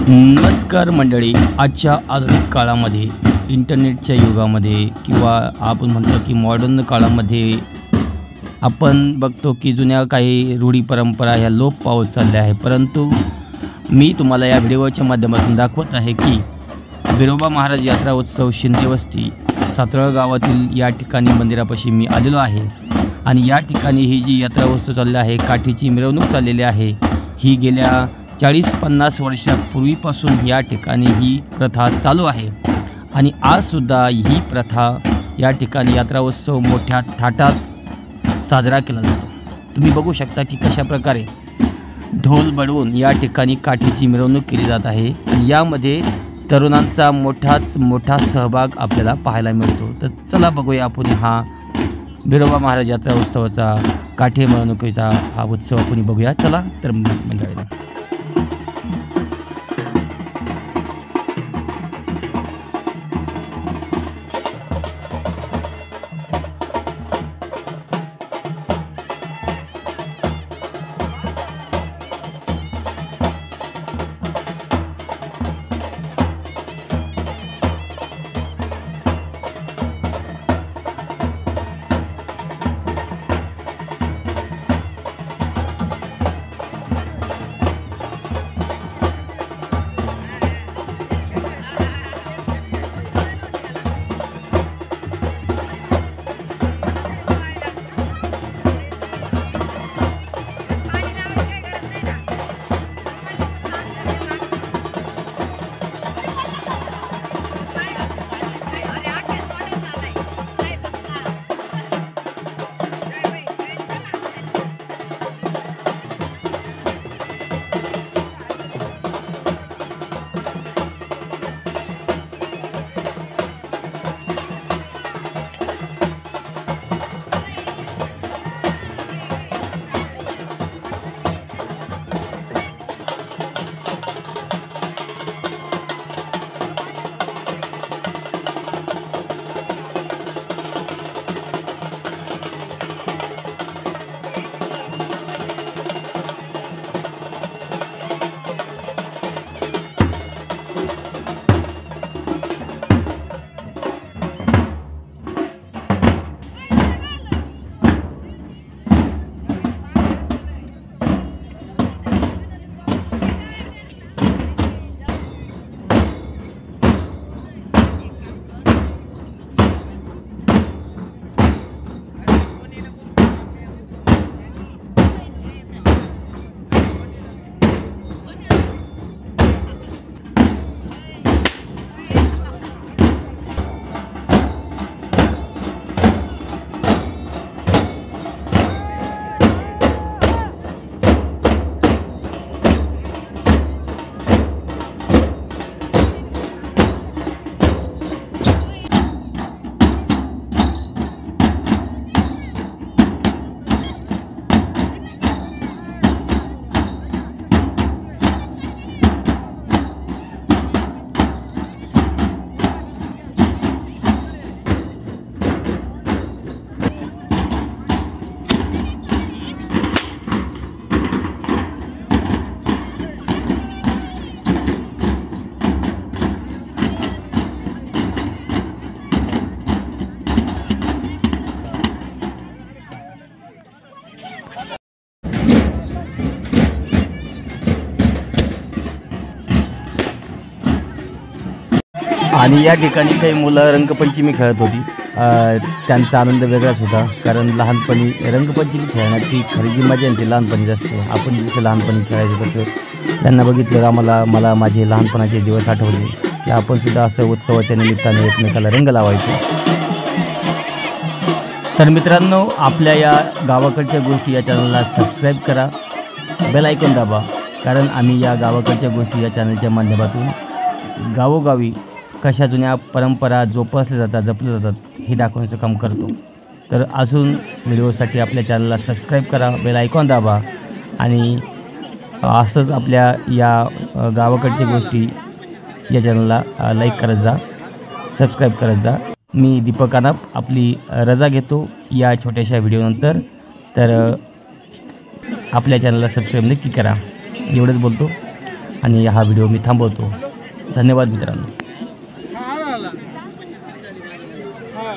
नमस्कार मंडळी, आजच्या आधुनिक काळामध्ये इंटरनेटच्या युगामध्ये किंवा आपण म्हणतो की मॉडर्न काळामध्ये आपण बघतो की जुन्या काही रूढी परंपरा ह्या लोप पावत चालल्या आहे। परंतु मी तुम्हाला या व्हिडिओच्या माध्यमातून दाखवत आहे की बिरोबा महाराज यात्रा उत्सव शिंदे वस्ती सातरळ गावातील या ठिकाणी मंदिरापाशी मी आलेलो आहे आणि या ठिकाणी ही जी यात्रा उत्सव चालला आहे, काठीची मिरवणूक चाललेली आहे। ही गेल्या 40-50 वर्षापूर्वीपासून या ठिकाणी ही प्रथा चालू आहे आणि आजसुद्धा ही प्रथा या ठिकाणी यात्रा उत्सव मोठ्या थाटात साजरा केला जातो। तुम्ही बघू शकता की कशा प्रकारे ढोल बडवून या ठिकाणी काठीची मिरवणूक केली जात आहे आणि यामध्ये तरुणांचा मोठा सहभाग आपल्याला पाहायला मिळतो। तर चला बघूया आपण हा बिरोबा महाराज यात्रा उत्सवाचा काठी मिरवणुकीचा हा उत्सव आपण बघूया। चला तर मंडळी, आणि या ठिकाणी काही मुलं रंगपंचमी खेळत होती। त्यांचा आनंद वेगळाच होता, कारण लहानपणी रंगपंचमी खेळण्याची खरी जी मजा आहे ती लहानपणीच असते। आपण जसं लहानपणी खेळायचं तसं त्यांना बघितलं मला माझे लहानपणाचे दिवस आठवले की आपण सुद्धा असं उत्सवाच्या निमित्ताने एकमेकाला रंग लावायचे। तर मित्रांनो, आपल्या या गावाकडच्या गोष्टी या चॅनलला सबस्क्राईब करा, बेल आयकॉन दाबा, कारण आम्ही या गावाकडच्या गोष्टी या चॅनलच्या माध्यमातून गावोगावी कशा जुन्या परंपरा जोपासल्या जातात, जपल्या जातात हे दाखवण्याचं काम करतो। तर अजून व्हिडिओसाठी आपल्या चॅनलला सबस्क्राईब करा, बेल आयकॉन दाबा आणि असंच आपल्या या गावाकडच्या गोष्टी या चॅनलला लाईक करत जा, सबस्क्राईब करत जा। मी दीपक अनाप आपली रजा घेतो या छोट्याशा व्हिडिओनंतर। तर आपल्या चॅनलला सबस्क्राईब नक्की करा, एवढंच बोलतो। आणि हा व्हिडिओ मी थांबवतो. धन्यवाद मित्रांनो. हा